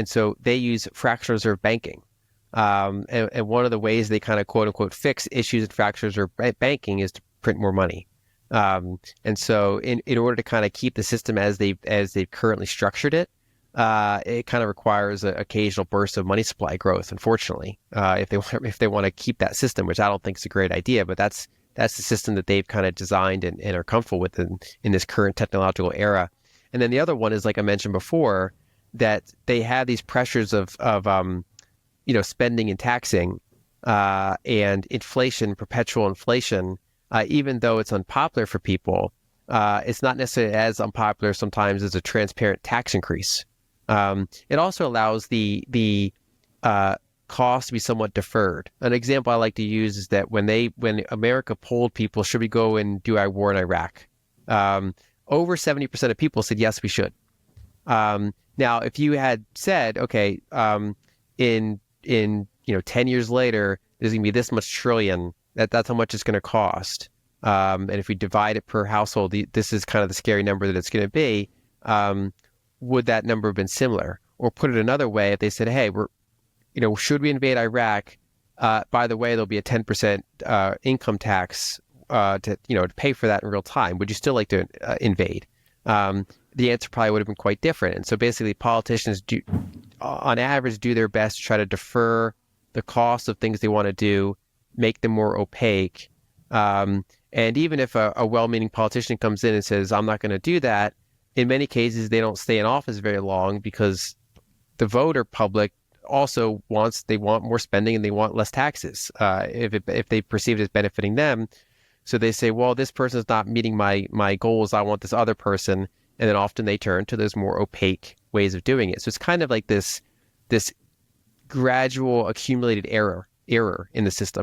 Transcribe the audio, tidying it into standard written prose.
And so they use fractional reserve banking. And one of the ways they kind of quote unquote fix issues in fractional reserve banking is to print more money. And so in order to kind of keep the system as they've currently structured it, it kind of requires an occasional burst of money supply growth, unfortunately, if they want to keep that system, which I don't think is a great idea, but that's the system that they've kind of designed and are comfortable with in this current technological era. And then the other one is, like I mentioned before, that they have these pressures of spending and taxing, and inflation, perpetual inflation, even though it's unpopular for people, it's not necessarily as unpopular sometimes as a transparent tax increase. It also allows the cost to be somewhat deferred. An example I like to use is that when America polled people, should we go and do our war in Iraq? Over 70% of people said yes, we should. Now, if you had said, okay, in 10 years later, there's going to be this much trillion, that's how much it's going to cost. And if we divide it per household, this is kind of the scary number that it's going to be. Would that number have been similar? Or put it another way, if they said, hey, should we invade Iraq? By the way, there'll be a 10% income tax to pay for that in real time. Would you still like to invade? The answer probably would have been quite different. And so basically, politicians on average, do their best to try to defer the cost of things they want to do, make them more opaque. And even if a well-meaning politician comes in and says, I'm not going to do that, in many cases, they don't stay in office very long because the voter public also they want more spending and they want less taxes if they perceive it as benefiting them. So they say, well, this person is not meeting my goals. I want this other person. And then often they turn to those more opaque ways of doing it. So it's kind of like this gradual accumulated error in the system.